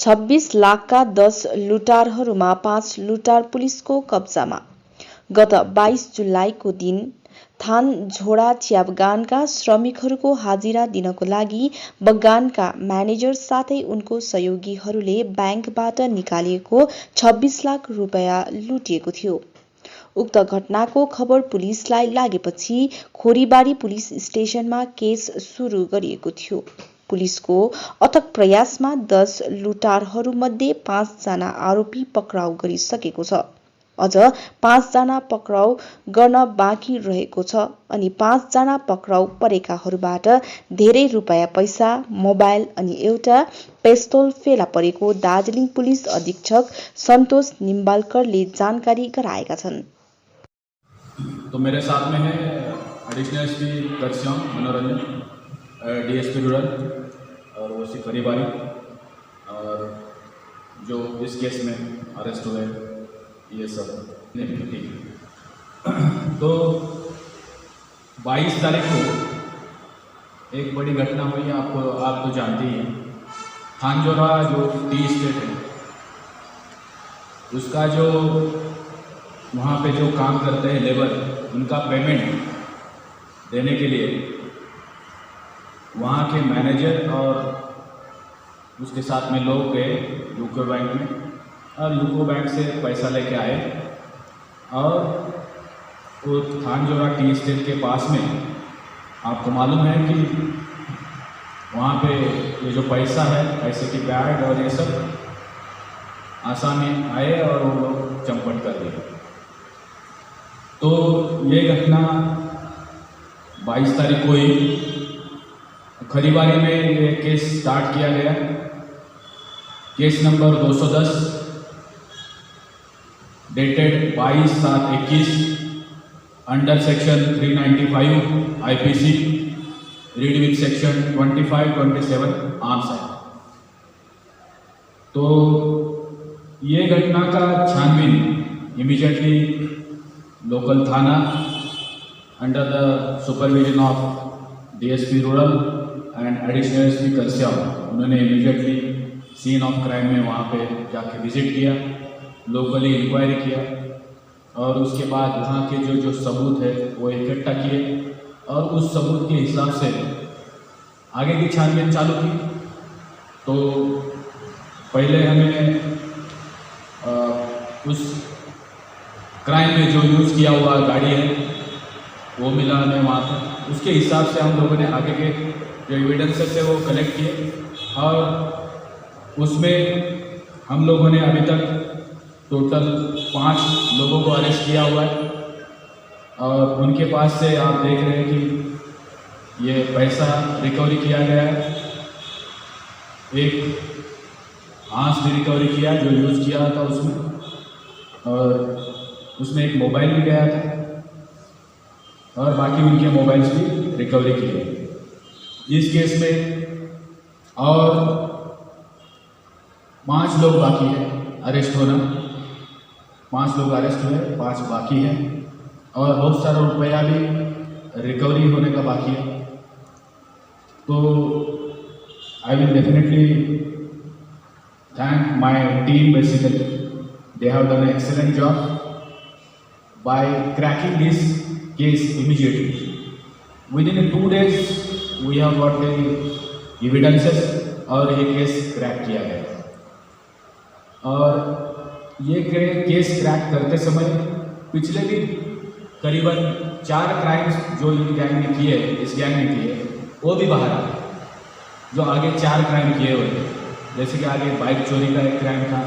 26 लाखका 10 लुटारहरूमा 5 लुटार पुलिसको कब्जामा। गत 22 जुलाईको दिन थानझोडा चिया बगानका श्रमिकहरूको हाजिरा दिनको लागि बगानका म्यानेजर साथै उनको सहयोगीहरूले ब्याङ्कबाट निकालिएको 26 लाख रुपैयाँ लुटिएको थियो। उक्त घटनाको खबर पुलिसलाई लागेपछि खोरीबारी पुलिस स्टेशनमा केस सुरु गरिएको थियो। पुलिसको अथक प्रयासमा 10 लुटारहरूमध्ये 5 जना आरोपी पक्राउ गरिसकेको छ। अझ 5 जना पक्राउ गर्न बाँकी रहेको छ अनि 5 जना पक्राउ परेकाहरूबाट धेरै रुपैयाँ पैसा, मोबाइल अनि एउटा पेस्तोल फेला परेको दार्जिलिङ पुलिस अधीक्षक सन्तोष निम्बालकरले जानकारी गराएका छन्। तो मेरे साथ में है एडिशनल एसपी करस्याम मनोरंजन, डीएसपी रूरल और वो सी खोरीबारी, और जो इस केस में अरेस्ट हुए ये सब ठीक। तो 22 तारीख को एक बड़ी घटना हुई, आप तो जानते ही हैं। थानझोड़ा जो टी स्टेट है उसका जो वहाँ पे जो काम करते हैं लेबर, उनका पेमेंट देने के लिए वहाँ के मैनेजर और उसके साथ में लोग गए यूको बैंक में, और यूको बैंक से पैसा लेके आए और वो थानझोड़ा टी स्टेट के पास में आपको मालूम है कि वहाँ पे ये जो पैसा है, पैसे की बैग और ये सब आसामी आए और वो लोग चंपट कर दिए। तो ये घटना 22 तारीख को ही खोरीबारी में ये केस स्टार्ट किया गया। Case number 210 dated 22/7/21 under section 395 IPC read with section 25-27 arms act. तो ये घटना का छानबीन इमीडिएटली लोकल थाना under the supervision of DSP rural and additional SP करस्याम, उन्होंने इमीडिएटली सीन ऑफ क्राइम में वहाँ पे जाके विजिट किया, लोकली इंक्वायरी किया और उसके बाद वहाँ के जो सबूत है वो इकट्ठा किए और उस सबूत के हिसाब से आगे की छानबीन चालू की। तो पहले हमें उस क्राइम में जो यूज़ किया हुआ गाड़ी है वो मिला हमें वहाँ पर। उसके हिसाब से हम लोगों ने आगे के जो एविडेंसेस है वो कलेक्ट किए और उसमें हम लोगों ने अभी तक टोटल 5 लोगों को अरेस्ट किया हुआ है और उनके पास से आप देख रहे हैं कि ये पैसा रिकवरी किया गया है। एक हाँस भी रिकवरी किया जो यूज़ किया था उसमें, और उसमें एक मोबाइल भी गया था और बाकी उनके मोबाइल्स भी रिकवरी किए। इस केस में और 5 लोग बाकी हैं अरेस्ट होना, 5 लोग अरेस्ट हुए, 5 बाकी हैं और बहुत सारा रुपया भी रिकवरी होने का बाकी है। तो I will definitely thank my team, basically they have done an excellent job by cracking this case immediately. Within 2 days we have got the evidences और ये केस क्रैक किया गया। और ये केस क्रैक करते समय पिछले भी करीबन 4 क्राइम्स जो इस गैंग ने किए वो भी बाहर आ गए। जो आगे 4 क्राइम किए हुए थे, जैसे कि आगे बाइक चोरी का एक क्राइम था,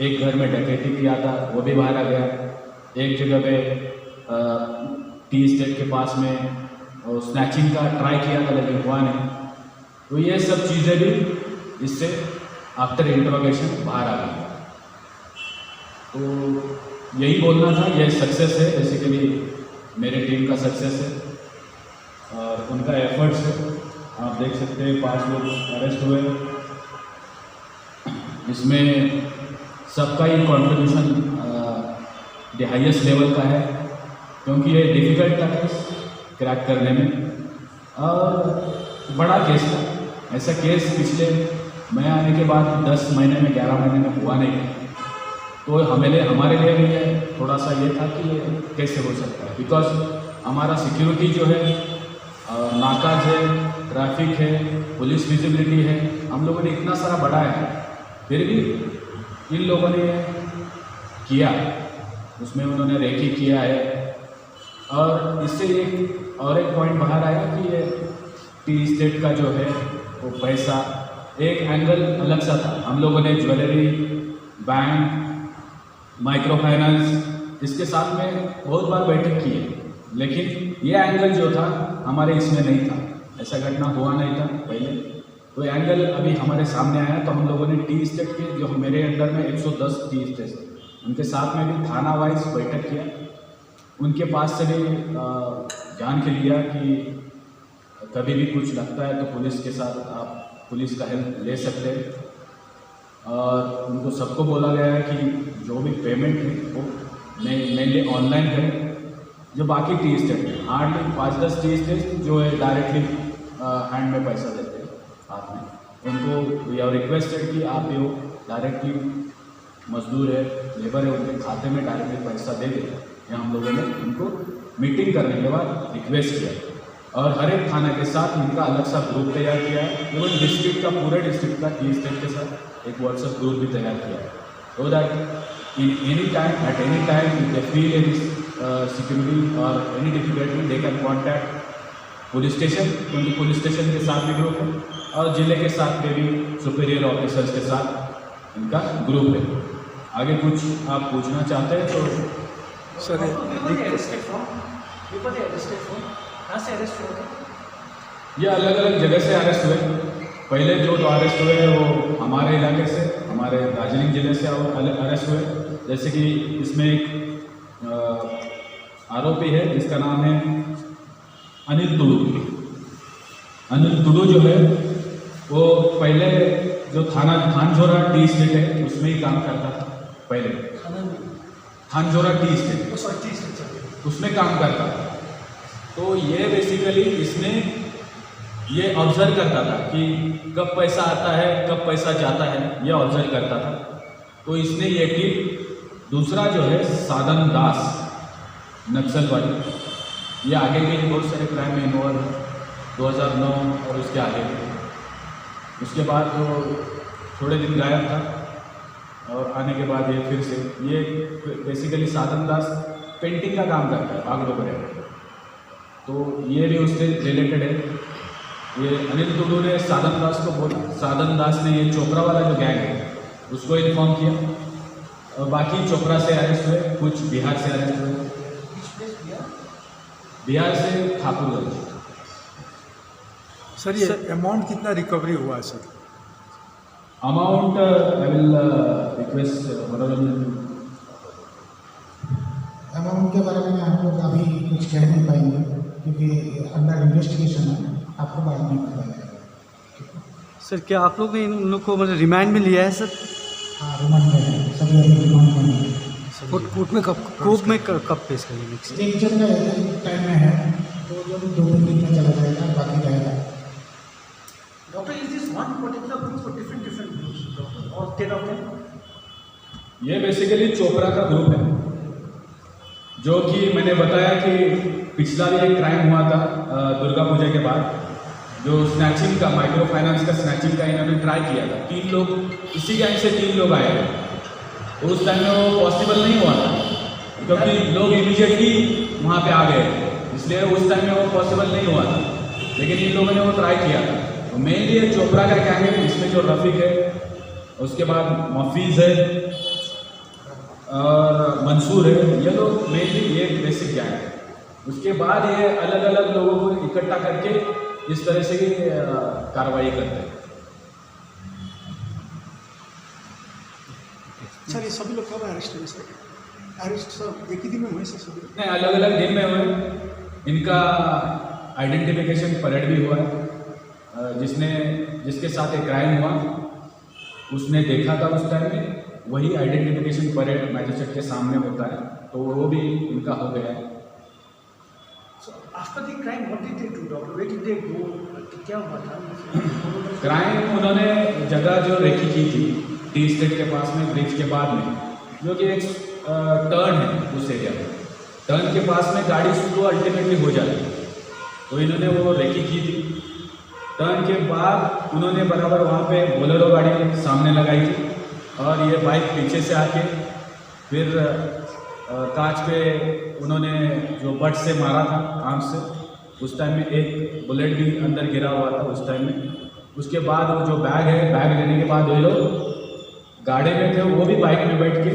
एक घर में डकैती किया था वो भी बाहर आ गया, एक जगह पे टी स्टेट के पास में स्नैचिंग का ट्राई किया था लेकिन हुआ नहीं। तो ये सब चीज़ें भी इससे आफ्टर इंट्रोगेशन बाहर आ गई। तो यही बोलना था, ये सक्सेस है, बेसिकली मेरे टीम का सक्सेस है और उनका एफर्ट्स है। आप देख सकते हैं 5 लोग अरेस्ट हुए, इसमें सबका ही कंट्रीब्यूशन द हाईएस्ट लेवल का है क्योंकि ये डिफ़िकल्ट था केस क्रैक करने में और बड़ा केस था। ऐसा केस पिछले मैं आने के बाद 10 महीने में 11 महीने में हुआ नहीं। तो हमारे लिए भी ये थोड़ा सा ये था कि ये कैसे हो सकता है, बिकॉज हमारा सिक्योरिटी जो है, नाकाज है, ट्रैफिक है, पुलिस विजिबिलिटी है, हम लोगों ने इतना सारा बढ़ाया है, फिर भी इन लोगों ने किया, उसमें उन्होंने रेकी किया है। और इससे एक पॉइंट बाहर आया कि ये टी स्टेट का जो है वो पैसा एक एंगल अलग सा था। हम लोगों ने ज्वेलरी, बैंक, माइक्रो फाइनेंस इसके साथ में बहुत बार बैठक की है, लेकिन ये एंगल जो था हमारे इसमें नहीं था, ऐसा घटना हुआ नहीं था पहले। तो एंगल अभी हमारे सामने आया, तो हम लोगों ने टी स्टेट के जो मेरे अंडर में 110 टी स्टेट उनके साथ में भी थाना वाइज बैठक किया, उनके पास से भी जान के लिया कि कभी भी कुछ लगता है तो पुलिस के साथ आप पुलिस का हेल्प ले सकते हैं। और उनको सबको बोला गया है कि जो भी पेमेंट है वो मेनली ऑनलाइन करें। जो बाकी टी स्टेट है, हार्डली 5-10 टी स्टेट जो है डायरेक्टली हैंड में पैसा देते हैं हाथ में, उनको वी हैव रिक्वेस्टेड कि आप जो डायरेक्टली मजदूर है, लेबर है, उनके खाते में डायरेक्टली पैसा दे दें। यहाँ हम लोगों ने उनको मीटिंग करने के बाद रिक्वेस्ट किया, और हर एक थाना के साथ इनका अलग सा ग्रुप तैयार किया है। इवन डिस्ट्रिक्ट का, पूरे डिस्ट्रिक्ट का टी स्टेट के साथ एक व्हाट्सएप ग्रुप भी तैयार किया है, so that in any time, at any time if they feel any security और any difficulty they can contact police station, क्योंकि पुलिस स्टेशन के साथ भी ग्रुप है और ज़िले के साथ में भी सुपीरियर ऑफिसर्स के साथ इनका ग्रुप है। आगे कुछ आप पूछना चाहते हैं तो सर ये अलग अलग जगह से अरेस्ट हुए। पहले जो अरेस्ट हुए वो हमारे इलाके से, हमारे दार्जिलिंग जिले से अरेस्ट हुए। जैसे कि इसमें एक आरोपी है जिसका नाम है अनिल तुडू। अनिल तुडू जो है वो पहले जो थाना थानजोरा टी स्टेट है उसमें ही काम करता था। पहले थानजोरा टी स्टेट उसमें काम करता था। तो ये बेसिकली इसने ये ऑब्जर्व करता था कि कब पैसा आता है, कब पैसा जाता है, ये ऑब्जर्व करता था। तो इसने ये टीम, दूसरा जो है साधन दास नक्सलवादी, ये आगे भी बहुत सारे क्राइम में इन्वॉल्व 2009 और उसके आगे। उसके बाद वो थोड़े दिन गायब था और आने के बाद ये फिर से, ये बेसिकली साधन दास पेंटिंग का काम करता है बागड़ों पर, तो ये भी उससे रिलेटेड है। ये अनिल तुडू ने साधन दास को बोला, साधन दास ने ये चोपड़ा वाला जो गैंग है उसको इन्फॉर्म किया, और बाकी चोपड़ा से अरेस्ट हुए, कुछ बिहार से अरेस्ट हुए, बिहार से ठाकुरगंज। सर ये अमाउंट कितना रिकवरी हुआ है sir? Amount I will request मनोरंजन। अमाउंट के बारे में हम लोग अभी कुछ कह नहीं पाएंगे क्योंकि अंडर इन्वेस्टिगेशन है, आपको बाद में बताया जाएगा। सर क्या आप लोग ने इन लोग को मतलब रिमांड में लिया है सर? हाँ, रिमांड में है, सभी अभी रिमांड में है। कोर्ट में कब पेश करेंगे नेक्स्ट? एक जन का टाइम में है, 2-3 दिन में चला जाएगा, बाकी रहेगा। Doctor, is this one particular group or different groups, doctor, or 10 of them? ये बेसिकली चोपड़ा का ग्रुप है, जो कि मैंने बताया कि पिछला भी एक क्राइम हुआ था दुर्गा पूजा के बाद, जो स्नैचिंग का, माइक्रो फाइनेंस का स्नैचिंग का इन्होंने ट्राई किया था। 3 लोग, इसी गैंग से 3 लोग आए थे। उस टाइम में वो पॉसिबल नहीं हुआ था क्योंकि लोग इमीडिएटली वहाँ पे आ गए, इसलिए उस टाइम में वो पॉसिबल नहीं हुआ था, लेकिन इन लोगों ने वो ट्राई किया था। तो मेनली ये चोपड़ा का गैंग है, इसमें जो रफीक है, उसके बाद मफीज़ है और मंसूर है, ये लोग मेनली ये बेसिक गैंग है। उसके बाद ये अलग अलग लोगों को इकट्ठा करके इस तरह से कार्रवाई करते हैं। सर ये सभी लोग कब अरेस्ट हुए सर? अरेस्ट सर एक ही दिन में हुए सर सभी? नहीं, अलग अलग दिन में हुए। इनका आइडेंटिफिकेशन परेड भी हुआ है। जिसके साथ एक क्राइम हुआ उसने देखा था उस टाइम में, वही आइडेंटिफिकेशन परेड मैजिस्ट्रेट के सामने होता है, तो वो भी इनका हो गया है। So after the crime, what did they do, doctor? Where did they go? क्या हुआ था? क्राइम उन्होंने जगह जो रेकी की थी टी स्टेट के पास में ब्रिज के बाद में, जो कि एक टर्न है उस एरिया में, टर्न के पास में गाड़ी स्लो अल्टीमेटली हो जाती है, तो इन्होंने वो रेकी की थी। टर्न के बाद उन्होंने बराबर वहाँ पे बोलेरो गाड़ी सामने लगाई थी और ये बाइक पीछे से आके फिर कांच पे उन्होंने जो बट से मारा था आर्म से, उस टाइम में एक बुलेट भी अंदर गिरा हुआ था उस टाइम में। उसके बाद वो जो बैग है, बैग लेने के बाद ये लोग गाड़ी में थे, वो भी बाइक में बैठ के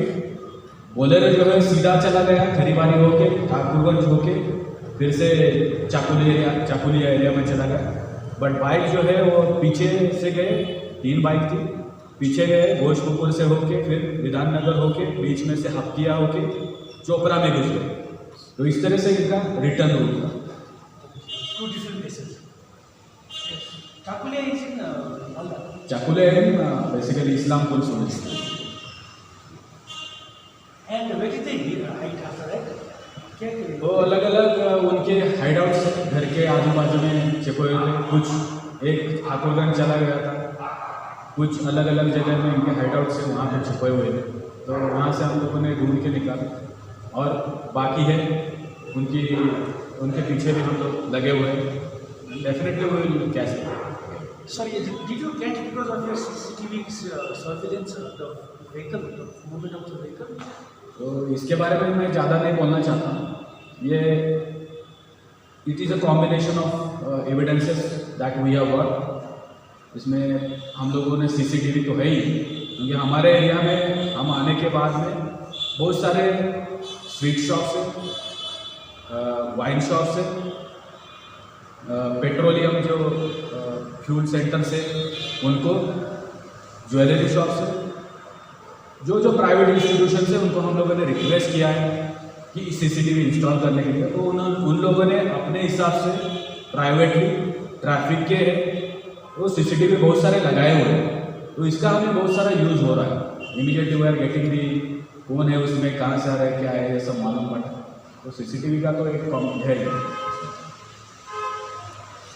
बोलेरो जो है सीधा चला गया खरीबारी होके ठाकुरगंज होके फिर से चाकुलिया एरिया में चला गया। बट बाइक जो है वो पीछे से गए, 3 बाइक थी, पीछे गए भोजपुर से होके फिर विधाननगर होके बीच में से हफ्तिया होके चोपड़ा में घुस गए। तो इस तरह से इनका रिटर्न रूट था। 2 different places. Chakulia is in Malda. Chakulia basically Islampur सोने। And where did they hide after that? तो अलग अलग उनके हाइड आउट्स हैं, घर के आजू बाजू में छिपे हुए थे। कुछ एक ठाकुरगंज चला गया था, कुछ अलग अलग जगह में इनके हाइड आउट्स हैं, वहाँ पे छिपे हुए थे। तो वहाँ से हम लोगों ने ढूंढ के निकाला और बाकी है उनके पीछे भी हम लोग लगे हुए हैं। डेफिनेटली वो will catch it. Sorry, did you get because of your CCTV surveillance the vehicle, the movement of the vehicle? तो इसके बारे में मैं ज़्यादा नहीं बोलना चाहता हूँ। ये it is a combination of evidences that we have got. इसमें हम लोगों ने सीसीटीवी तो है ही, क्योंकि हमारे एरिया में हम आने के बाद में बहुत सारे स्वीट शॉप्स हैं, वाइन शॉप्स हैं, पेट्रोलियम जो फ्यूल सेंटर से उनको, ज्वेलरी शॉप्स हैं, जो प्राइवेट इंस्टीट्यूशन है उनको हम लोगों ने रिक्वेस्ट किया है कि सीसीटीवी इंस्टॉल करने के लिए। तो उन लोगों ने अपने हिसाब से प्राइवेटली ट्रैफिक के वो सीसीटीवी बहुत सारे लगाए हुए हैं। तो इसका हमें बहुत सारा यूज़ हो रहा है। Immediately we are getting the कौन है उसमें, कहाँ से आ रहा है, क्या है, ये सब मालूम पड़ा। तो सीसीटीवी का तो एक है।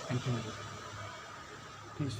Thank you. प्लीज़।